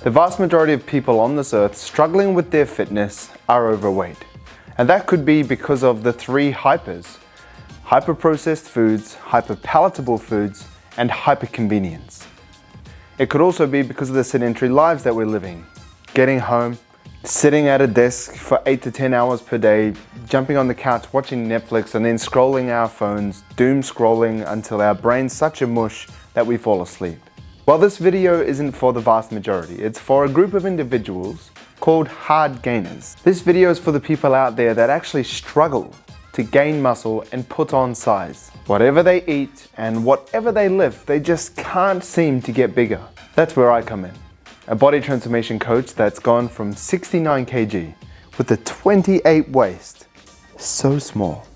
The vast majority of people on this earth struggling with their fitness are overweight. And that could be because of the three hypers: hyper-processed foods, hyper-palatable foods, and hyper-convenience. It could also be because of the sedentary lives that we're living. Getting home, sitting at a desk for 8 to 10 hours per day, jumping on the couch, watching Netflix, and then scrolling our phones, doom scrolling until our brain's such a mush that we fall asleep. Well, this video isn't for the vast majority. It's for a group of individuals called hard gainers. This video is for the people out there that actually struggle to gain muscle and put on size. Whatever they eat and whatever they lift, they just can't seem to get bigger. That's where I come in. A body transformation coach that's gone from 69 kg with a 28 waist, so small,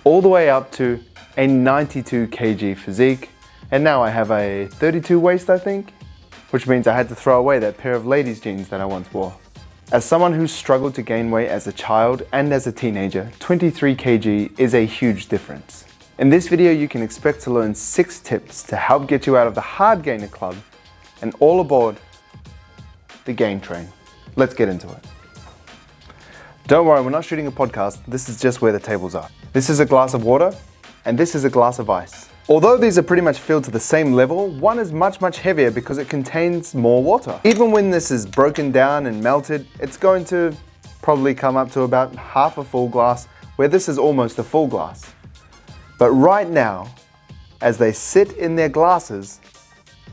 all the way up to a 92 kg physique, and now I have a 32 waist, I think, which means I had to throw away that pair of ladies jeans that I once wore. As someone who struggled to gain weight as a child and as a teenager, 23 kg is a huge difference. In this video, you can expect to learn 6 tips to help get you out of the hard gainer club and all aboard the gain train. Let's get into it. Don't worry, we're not shooting a podcast. This is just where the tables are. This is a glass of water and this is a glass of ice. Although these are pretty much filled to the same level, one is much heavier because it contains more water. Even when this is broken down and melted, it's going to probably come up to about half a full glass, where this is almost a full glass. But right now, as they sit in their glasses,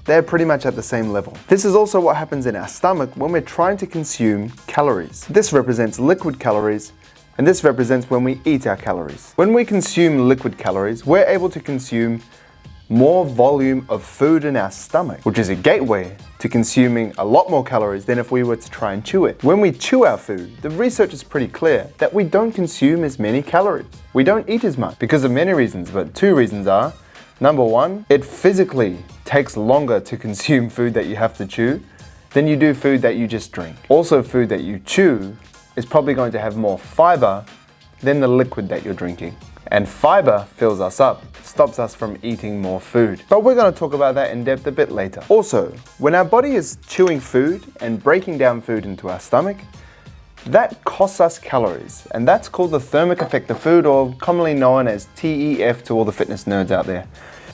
they're pretty much at the same level. This is also what happens in our stomach when we're trying to consume calories. This represents liquid calories, and this represents when we eat our calories. When we consume liquid calories, we're able to consume more volume of food in our stomach, which is a gateway to consuming a lot more calories than if we were to try and chew it. When we chew our food, the research is pretty clear that we don't consume as many calories. We don't eat as much because of many reasons, but 2 reasons are: number 1, it physically takes longer to consume food that you have to chew than you do food that you just drink. Also, food that you chew is probably going to have more fiber than the liquid that you're drinking. And fiber fills us up, stops us from eating more food. But we're going to talk about that in depth a bit later. Also, when our body is chewing food and breaking down food into our stomach, that costs us calories, and that's called the thermic effect of food, or commonly known as TEF to all the fitness nerds out there.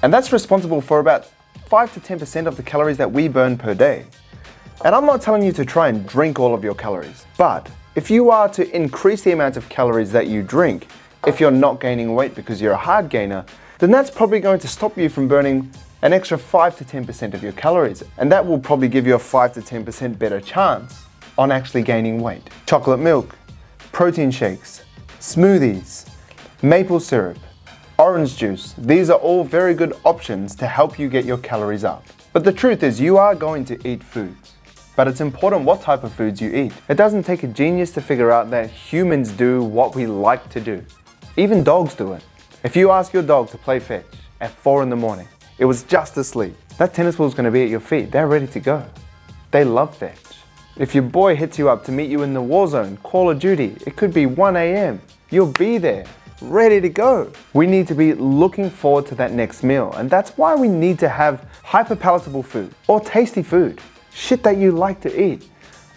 And that's responsible for about 5 to 10% of the calories that we burn per day. And I'm not telling you to try and drink all of your calories, but if you are to increase the amount of calories that you drink, if you're not gaining weight because you're a hard gainer, then that's probably going to stop you from burning an extra 5 to 10% of your calories. And that will probably give you a 5 to 10% better chance on actually gaining weight. Chocolate milk, protein shakes, smoothies, maple syrup, orange juice, these are all very good options to help you get your calories up. But the truth is, you are going to eat foods. But it's important what type of foods you eat. It doesn't take a genius to figure out that humans do what we like to do. Even dogs do it. If you ask your dog to play fetch at 4 in the morning, it was just asleep, that tennis ball is going to be at your feet. They're ready to go. They love fetch. If your boy hits you up to meet you in the war zone, Call of Duty, it could be 1 a.m. You'll be there, ready to go. We need to be looking forward to that next meal, and that's why we need to have hyper-palatable food or tasty food. Shit that you like to eat.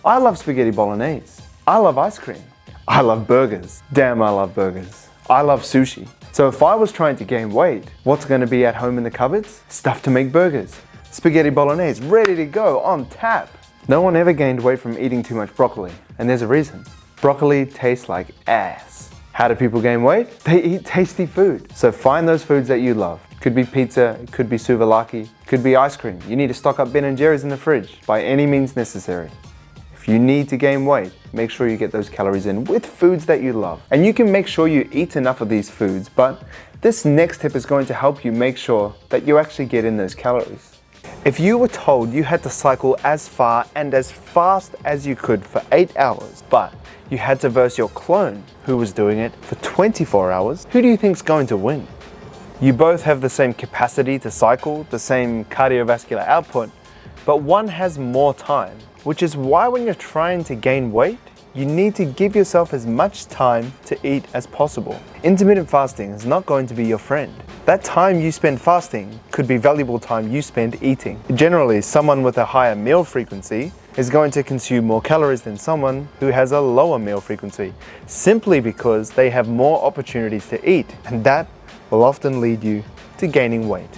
I love spaghetti bolognese. I love ice cream. I love burgers. Damn, I love burgers. I love sushi. So if I was trying to gain weight, what's going to be at home in the cupboards? Stuff to make burgers. Spaghetti bolognese, ready to go, on tap. No one ever gained weight from eating too much broccoli, and there's a reason. Broccoli tastes like ass. How do people gain weight? They eat tasty food. So find those foods that you love. Could be pizza, it could be souvlaki, could be ice cream. You need to stock up Ben & Jerry's in the fridge by any means necessary. If you need to gain weight, make sure you get those calories in with foods that you love. And you can make sure you eat enough of these foods, but this next tip is going to help you make sure that you actually get in those calories. If you were told you had to cycle as far and as fast as you could for 8 hours, but you had to verse your clone who was doing it for 24 hours, who do you think's going to win? You both have the same capacity to cycle, the same cardiovascular output, but one has more time, which is why when you're trying to gain weight, you need to give yourself as much time to eat as possible. Intermittent fasting is not going to be your friend. That time you spend fasting could be valuable time you spend eating. Generally, someone with a higher meal frequency is going to consume more calories than someone who has a lower meal frequency, simply because they have more opportunities to eat, and that will often lead you to gaining weight.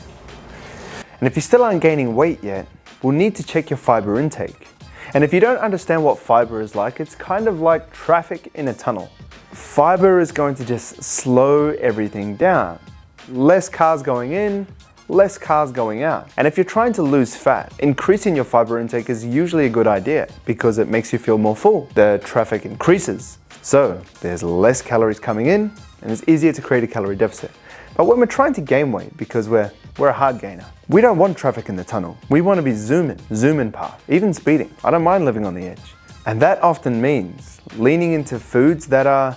And if you still aren't gaining weight yet, we'll need to check your fiber intake. And if you don't understand what fiber is like, it's kind of like traffic in a tunnel. Fiber is going to just slow everything down. Less cars going in, less cars going out. And if you're trying to lose fat, increasing your fiber intake is usually a good idea because it makes you feel more full. The traffic increases, so there's less calories coming in and it's easier to create a calorie deficit. But when we're trying to gain weight, because we're a hard gainer, we don't want traffic in the tunnel. We want to be zoom in path, even speeding. I don't mind living on the edge. And that often means leaning into foods that are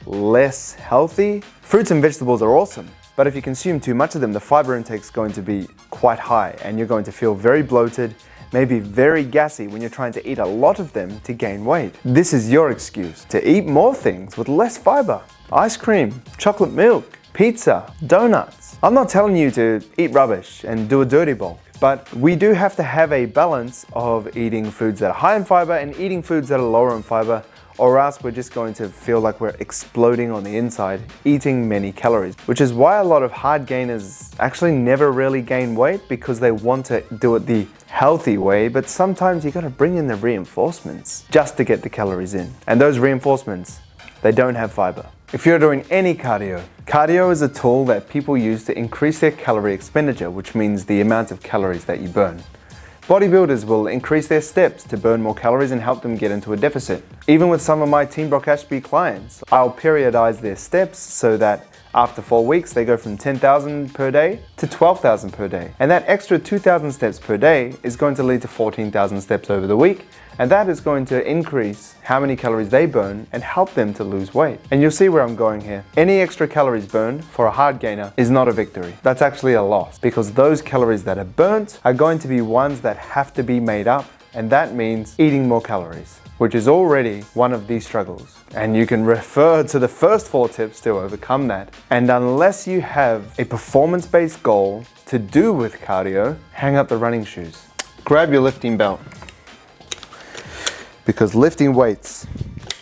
less healthy. Fruits and vegetables are awesome, but if you consume too much of them, the fiber intake is going to be quite high and you're going to feel very bloated, maybe very gassy when you're trying to eat a lot of them to gain weight. This is your excuse to eat more things with less fiber. Ice cream, chocolate milk, pizza, donuts. I'm not telling you to eat rubbish and do a dirty bulk, but we do have to have a balance of eating foods that are high in fiber and eating foods that are lower in fiber, or else we're just going to feel like we're exploding on the inside, eating many calories. Which is why a lot of hard gainers actually never really gain weight, because they want to do it the healthy way, but sometimes you gotta bring in the reinforcements just to get the calories in. And those reinforcements, they don't have fiber. If you're doing any cardio is a tool that people use to increase their calorie expenditure, which means the amount of calories that you burn. Bodybuilders will increase their steps to burn more calories and help them get into a deficit. Even with some of my Team Brock Ashby clients, I'll periodize their steps so that after 4 weeks, they go from 10,000 per day to 12,000 per day. And that extra 2,000 steps per day is going to lead to 14,000 steps over the week. And that is going to increase how many calories they burn and help them to lose weight. And you'll see where I'm going here. Any extra calories burned for a hard gainer is not a victory. That's actually a loss, because those calories that are burnt are going to be ones that have to be made up. And that means eating more calories, which is already one of these struggles. And you can refer to the first 4 tips to overcome that. And unless you have a performance-based goal to do with cardio, hang up the running shoes. Grab your lifting belt, because lifting weights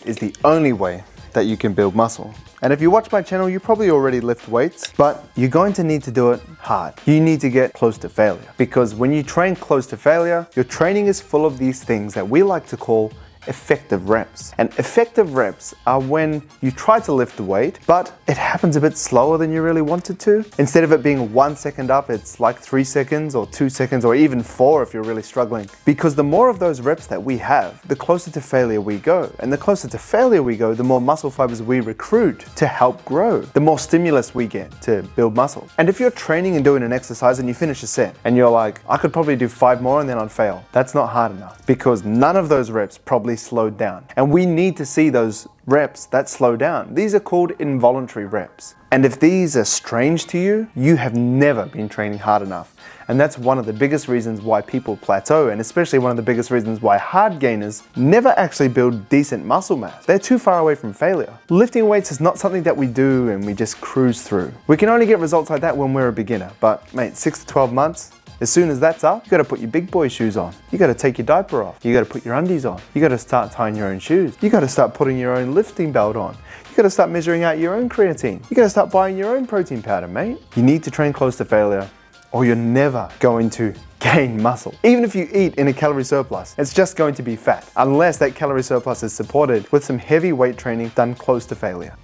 is the only way that you can build muscle. And if you watch my channel, you probably already lift weights, but you're going to need to do it hard. You need to get close to failure, because when you train close to failure, your training is full of these things that we like to call effective reps. And effective reps are when you try to lift the weight, but it happens a bit slower than you really wanted to. Instead of it being 1 second up, it's like 3 seconds or 2 seconds or even 4 if you're really struggling. Because the more of those reps that we have, the closer to failure we go. And the closer to failure we go, the more muscle fibers we recruit to help grow, the more stimulus we get to build muscle. And if you're training and doing an exercise and you finish a set and you're like, I could probably do 5 more and then I'd fail. That's not hard enough, because none of those reps probably slowed down. And we need to see those reps that slow down. These are called involuntary reps. And if these are strange to you, you have never been training hard enough. And that's one of the biggest reasons why people plateau, and especially one of the biggest reasons why hard gainers never actually build decent muscle mass. They're too far away from failure. Lifting weights is not something that we do and we just cruise through. We can only get results like that when we're a beginner, but mate, 6 to 12 months, as soon as that's up, you gotta put your big boy shoes on. You gotta take your diaper off. You gotta put your undies on. You gotta start tying your own shoes. You gotta start putting your own lifting belt on. You gotta start measuring out your own creatine. You gotta start buying your own protein powder, mate. You need to train close to failure, or you're never going to gain muscle. Even if you eat in a calorie surplus, it's just going to be fat, unless that calorie surplus is supported with some heavy weight training done close to failure.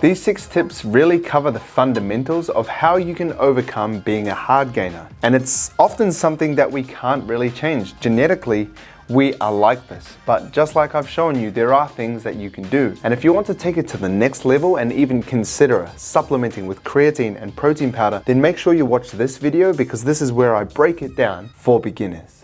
These 6 tips really cover the fundamentals of how you can overcome being a hard gainer. And it's often something that we can't really change. Genetically, we are like this. But just like I've shown you, there are things that you can do. And if you want to take it to the next level and even consider supplementing with creatine and protein powder, then make sure you watch this video, because this is where I break it down for beginners.